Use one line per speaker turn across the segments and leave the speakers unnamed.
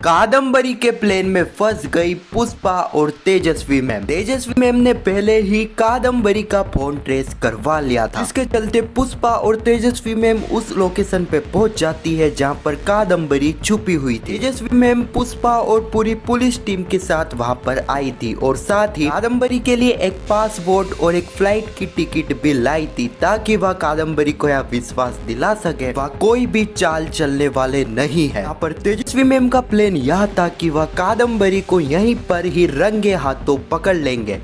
कादम्बरी के प्लेन में फंस गई पुष्पा और तेजस्वी मैम। तेजस्वी मैम ने पहले ही कादम्बरी का फोन ट्रेस करवा लिया था, इसके चलते पुष्पा और तेजस्वी मैम उस लोकेशन पे पहुंच जाती है जहां पर कादम्बरी छुपी हुई थी। तेजस्वी मैम पुष्पा और पूरी पुलिस टीम के साथ वहां पर आई थी और साथ ही कादम्बरी के लिए एक पासपोर्ट और एक फ्लाइट की टिकट भी लाई थी, ताकि वह कादम्बरी को यह विश्वास दिला सके वह कोई भी चाल चलने वाले नहीं है। यहाँ पर तेजस्वी मैम का प्लेन यह था कि वह कादम्बरी को यहीं पर ही रंगे हाथों पकड़ लेंगे।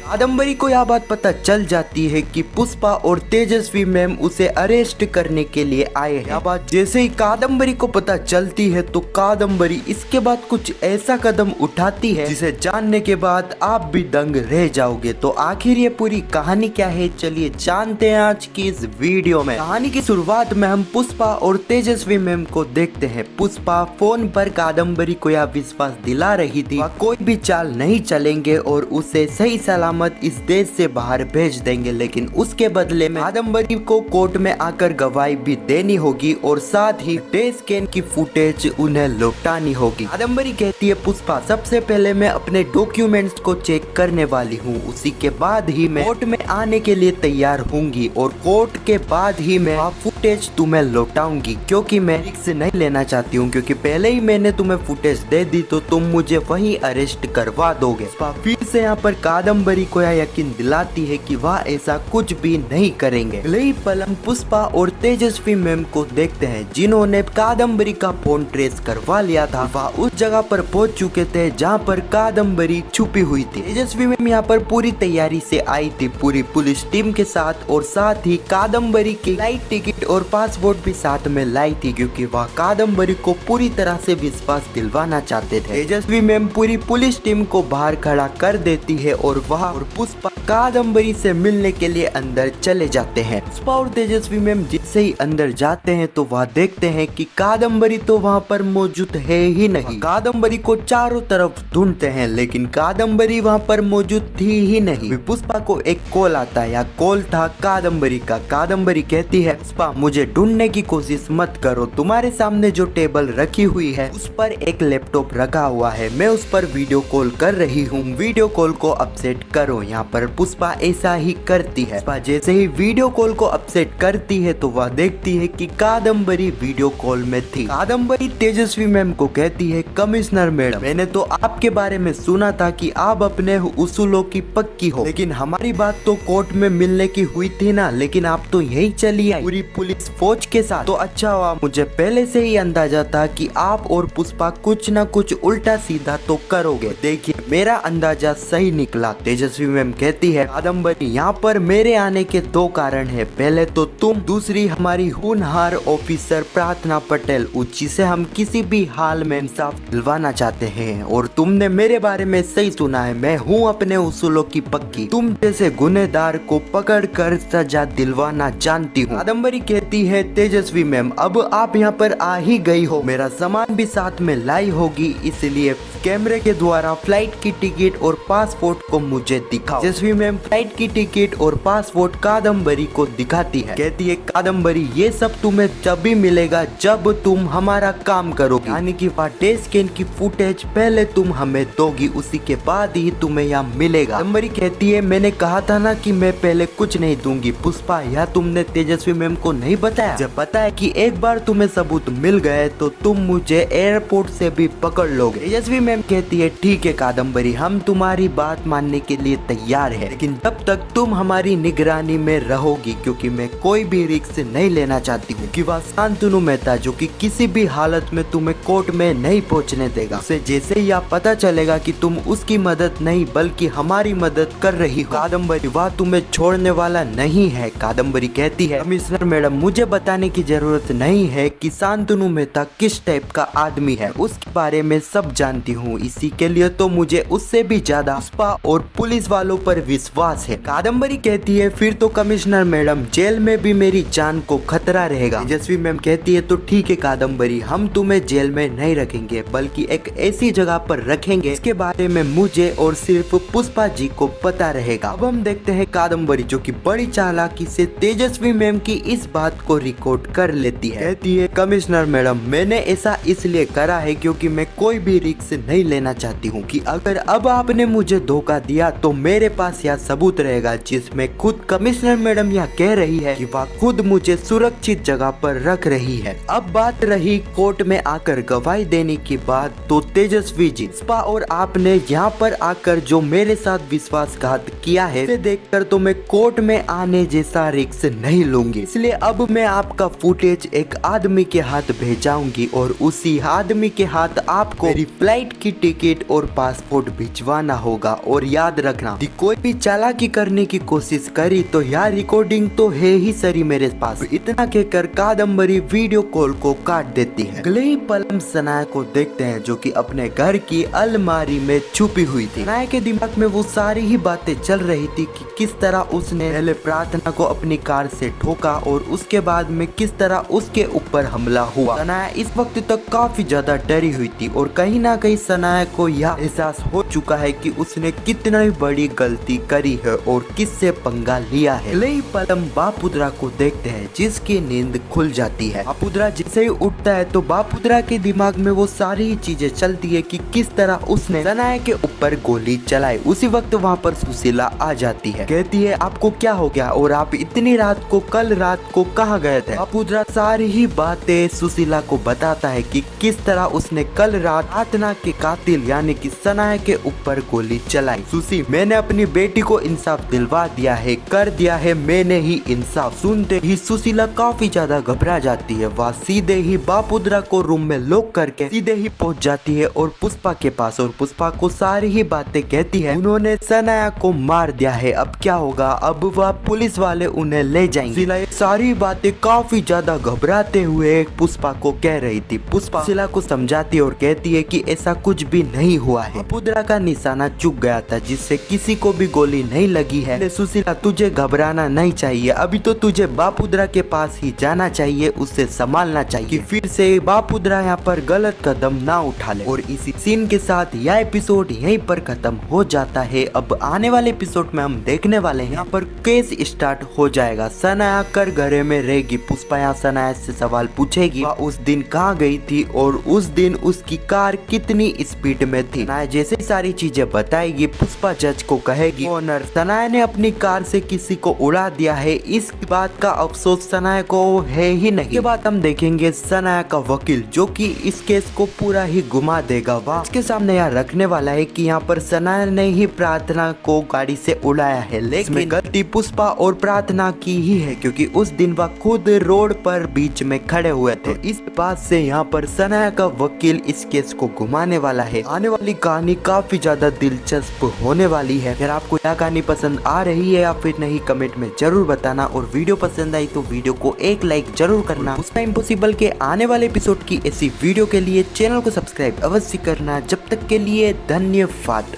कादम्बरी को यह बात पता चल जाती है कि पुष्पा और तेजस्वी मैम उसे अरेस्ट करने के लिए आए हैं। यह बात जैसे ही कादम्बरी को पता चलती है तो कादम्बरी इसके बाद कुछ ऐसा कदम उठाती है जिसे जानने के बाद आप भी दंग रह जाओगे। तो आखिर ये पूरी कहानी क्या है, चलिए जानते हैं आज की इस वीडियो में। कहानी की शुरुआत में हम पुष्पा और तेजस्वी मैम को देखते हैं। पुष्पा फोन पर कादम्बरी को यह विश्वास दिला रही थी वह कोई भी चाल नहीं चलेंगे और उसे सही सलामत इस देश से बाहर भेज देंगे, लेकिन उसके बदले में कादम्बरी को कोर्ट में आकर गवाही भी देनी होगी और साथ ही टेस्ट स्कैन की फुटेज उन्हें लौटानी होगी। कादम्बरी कहती है पुष्पा सबसे पहले मैं अपने डॉक्यूमेंट्स को चेक करने वाली हूँ, उसी के बाद ही मैं कोर्ट में आने के लिए तैयार होंगी और कोर्ट के बाद ही मैं फुटेज तुम्हें लौटाऊंगी, क्योंकि मैं रिस्क नहीं लेना चाहती हूँ, क्योंकि पहले ही मैंने तुम्हें फुटेज दे दी तो तुम मुझे वहीं अरेस्ट करवा दोगे। फिर से यहाँ पर कादम्बरी को यह यकीन दिलाती है कि वह ऐसा कुछ भी नहीं करेंगे। अगले पल हम पुष्पा और तेजस्वी मैम को देखते हैं जिन्होंने कादम्बरी का फोन ट्रेस करवा लिया था। वह उस जगह पर पहुंच चुके थे जहां पर कादम्बरी छुपी हुई थी। तेजस्वी मैम यहाँ पर पूरी तैयारी से आई थी पूरी पुलिस टीम के साथ और साथ ही कादम्बरी की फ्लाइट टिकट और पासपोर्ट भी साथ में लाई थी, क्योंकि वह कादम्बरी को पूरी तरह से विश्वास दिलवाना चाहते थे। तेजस्वी मैम पूरी पुलिस टीम को बाहर खड़ा कर देती है और वह और पुष्पा कादम्बरी से मिलने के लिए अंदर चले जाते हैं। पुष्पा और तेजस्वी मैम जैसे ही अंदर जाते हैं तो वह देखते हैं कि कादम्बरी तो वहां पर मौजूद है ही नहीं। कादम्बरी को चारों तरफ ढूंढते हैं लेकिन कादम्बरी वहां पर मौजूद थी ही नहीं। पुष्पा को एक कॉल आता है, या कॉल था कादम्बरी का। कादम्बरी कहती है पुष्पा मुझे ढूंढने की कोशिश मत करो, तुम्हारे सामने जो टेबल रखी हुई है उस पर एक लैपटॉप रखा हुआ है, मैं उस पर वीडियो कॉल कर रही हूँ, वीडियो कॉल को अपसेट करो। यहाँ पर पुष्पा ऐसा ही करती है। पुष्पा जैसे ही वीडियो कॉल को अपसेट करती है तो वह देखती है कि कादम्बरी वीडियो कॉल में थी। कादम्बरी तेजस्वी मैम को कहती है कमिश्नर मैडम मैंने तो आपके बारे में सुना था कि आप अपने उसूलों की पक्की हो, लेकिन हमारी बात तो कोर्ट में मिलने की हुई थी ना, लेकिन आप तो यही चली आई पूरी पुलिस फौज के साथ। तो अच्छा हुआ, मुझे पहले से ही अंदाजा था कि आप और पुष्पा कुछ न कुछ उल्टा सीधा तो करोगे। देखिए मेरा अंदाजा सही निकला। तेजस्वी मैम कहती है कादम्बरी यहाँ पर मेरे आने के दो कारण है, पहले तो तुम, दूसरी हमारी होनहार ऑफिसर प्रार्थना पटेल, जिसे हम किसी भी हाल में इंसाफ दिलवाना चाहते हैं। और तुमने मेरे बारे में सही सुना है, मैं हूँ अपने उसूलों की पक्की, तुम जैसे गुनहगार को पकड़ कर सजा दिलवाना जानती हूँ। कादम्बरी कहती है तेजस्वी मैम अब आप यहाँ पर आ ही गई हो, मेरा सामान भी साथ में लाई होगी, इसलिए कैमरे के द्वारा फ्लाइट की टिकट और पासपोर्ट को मुझे दिखाओ। तेजस्वी मैम फ्लाइट की टिकट और पासपोर्ट कादम्बरी को दिखाती है। कहती है कादम्बरी ये सब तुम्हें तभी मिलेगा जब तुम हमारा काम करोगी, यानी कि टेस्ट स्कैन की फुटेज पहले तुम हमें दोगी, उसी के बाद ही तुम्हें यहाँ मिलेगा। कादम्बरी कहती है मैंने कहा था ना कि मैं पहले कुछ नहीं दूंगी। पुष्पा यह तुमने तेजस्वी मैम को नहीं बताया? जब पता है कि एक बार तुम्हें सबूत मिल गए तो तुम मुझे एयरपोर्ट से भी पकड़ लोगे। तेजस्वी मैम कहती है ठीक है कादम्बरी हम तुम्हारी बात मानने के लिए तैयार है, लेकिन तब तक तुम हमारी निगरानी में रहोगी, क्योंकि मैं कोई भी रिस्क नहीं लेना चाहती हूँ। कि वह शांतनु मेहता जो कि किसी भी हालत में तुम्हें कोर्ट में नहीं पहुँचने देगा। उसे जैसे ही यह पता चलेगा कि तुम उसकी मदद नहीं बल्कि हमारी मदद कर रही हो कादम्बरी, वह तुम्हें छोड़ने वाला नहीं है। कादम्बरी कहती है कमिश्नर मैडम मुझे बताने की जरूरत नहीं है कि शांतनु मेहता किस टाइप का आदमी है, उसके बारे में सब जानती हूँ, इसी के लिए तो मुझे मुझे उससे भी ज्यादा पुष्पा और पुलिस वालों पर विश्वास है। कादम्बरी कहती है फिर तो कमिश्नर मैडम जेल में भी मेरी जान को खतरा रहेगा। तेजस्वी मैम कहती है तो ठीक है कादम्बरी, हम तुम्हें जेल में नहीं रखेंगे बल्कि एक ऐसी जगह पर रखेंगे इसके बारे में मुझे और सिर्फ पुष्पा जी को पता रहेगा। अब हम देखते हैं कादम्बरी जो कि बड़ी चालाकी से तेजस्वी मैम की इस बात को रिकॉर्ड कर लेती है। कहती है कमिश्नर मैडम मैंने ऐसा इसलिए करा है क्योंकि मैं कोई भी रिस्क नहीं लेना चाहती हूँ कि अगर अब आपने मुझे धोखा दिया तो मेरे पास यह सबूत रहेगा जिसमें खुद कमिश्नर मैडम यह कह रही है कि वह खुद मुझे सुरक्षित जगह पर रख रही है। अब बात रही कोर्ट में आकर गवाही देने की बात, तो तेजस्वी जी पुष्पा और आपने यहाँ पर आकर जो मेरे साथ विश्वासघात किया है इसे देखकर तो मैं कोर्ट में आने जैसा रिस्क नहीं लूंगी, इसलिए अब मैं आपका फुटेज एक आदमी के हाथ भेजाऊंगी और उसी आदमी के हाथ आपको मेरी फ्लाइट की टिकट और पासपोर्ट भिजवाना होगा। और याद रखना कोई भी चालाकी करने की कोशिश करी तो यह रिकॉर्डिंग तो है ही सरी मेरे पास। इतना कहकर कादम्बरी वीडियो कॉल को काट देती है। अगले ही पल हम सनाया को देखते हैं जो कि अपने घर की अलमारी में छुपी हुई थी। सनाया के दिमाग में वो सारी ही बातें चल रही थी कि किस तरह उसने पहले प्रार्थना को अपनी कार से ठोका और उसके बाद में किस तरह उसके ऊपर हमला हुआ। सनाया इस वक्त तक काफी ज्यादा डरी हुई थी और कहीं ना कहीं सनाया को यह एहसास हो चुका है कि उसने कितना बड़ी गलती करी है और किससे पंगा लिया है। अगले ही पल हम बापुद्रा को देखते हैं जिसकी नींद खुल जाती है। बापुद्रा जैसे ही उठता है तो बापुद्रा के दिमाग में वो सारी ही चीजें चलती है कि किस तरह उसने सनाया के ऊपर गोली चलाई। उसी वक्त वहाँ पर सुशीला आ जाती है। कहती है आपको क्या हो गया और आप इतनी रात को कल रात को कहाँ गए थे। बापुद्रा सारी ही बातें सुशीला को बताता है कि किस तरह उसने कल रात प्रार्थना के कातिल यानी कि सनाया के ऊपर गोली चलाई। सुशी मैंने अपनी बेटी को इंसाफ दिलवा दिया है, कर दिया है मैंने ही इंसाफ। सुनते ही सुशीला काफी ज्यादा घबरा जाती है। वह सीधे ही बापुद्रा को रूम में लॉक करके सीधे ही पहुंच जाती है और पुष्पा के पास और पुष्पा को सारी ही बातें कहती है। उन्होंने सनाया को मार दिया है, अब क्या होगा, अब वह पुलिस वाले उन्हें ले जाएंगे। सुशीला ये सारी बातें काफी ज्यादा घबराते हुए पुष्पा को कह रही थी। पुष्पा सुशीला को समझाती है और कहती है कि ऐसा कुछ भी नहीं हुआ है, बापुद्रा का निशाना चूक गया था जिससे किसी को भी गोली नहीं लगी है। सुशीला तुझे घबराना नहीं चाहिए, अभी तो तुझे बापुद्रा के पास ही जाना चाहिए, उससे संभालना चाहिए कि फिर से बापुद्रा यहाँ पर गलत कदम ना उठा ले। और इसी सीन के साथ यह एपिसोड यहीं पर खत्म हो जाता है। अब आने वाले एपिसोड में हम देखने वाले हैं यहाँ पर केस स्टार्ट हो जाएगा। सनाया कर घरे में रहेगी। पुष्पा यहाँ सनाया से सवाल पूछेगी वह उस दिन कहाँ गई थी और उस दिन उसकी कार कितनी स्पीड में थी। सनाया जैसे सारी चीजें बताएगी पुष्पा जज को कहेगी ओनर सनाया ने अपनी कार से किसी को उड़ा दिया है, इस बात का अफसोस सनाया को है ही नहीं। इसके बाद हम देखेंगे सनाया का वकील जो कि इस केस को पूरा ही घुमा देगा। वह इसके सामने यहाँ रखने वाला है कि यहाँ पर सनाया ने ही प्रार्थना को गाड़ी से उड़ाया है, लेकिन गलती पुष्पा और प्रार्थना की ही है क्योंकि उस दिन वह खुद रोड पर बीच में खड़े हुए थे। इस बात से यहाँ पर सनाया का वकील इस केस को घुमाने वाला है। आने वाली कहानी काफी ज्यादा दिलचस्प होने वाली है। अगर आपको यह कहानी पसंद आ रही है या फिर नहीं कमेंट में जरूर बताना और वीडियो पसंद आई तो वीडियो को एक लाइक जरूर करना। पुष्पा इम्पॉसिबल के आने वाले एपिसोड की ऐसी वीडियो के लिए चैनल को सब्सक्राइब अवश्य करना। जब तक के लिए धन्यवाद।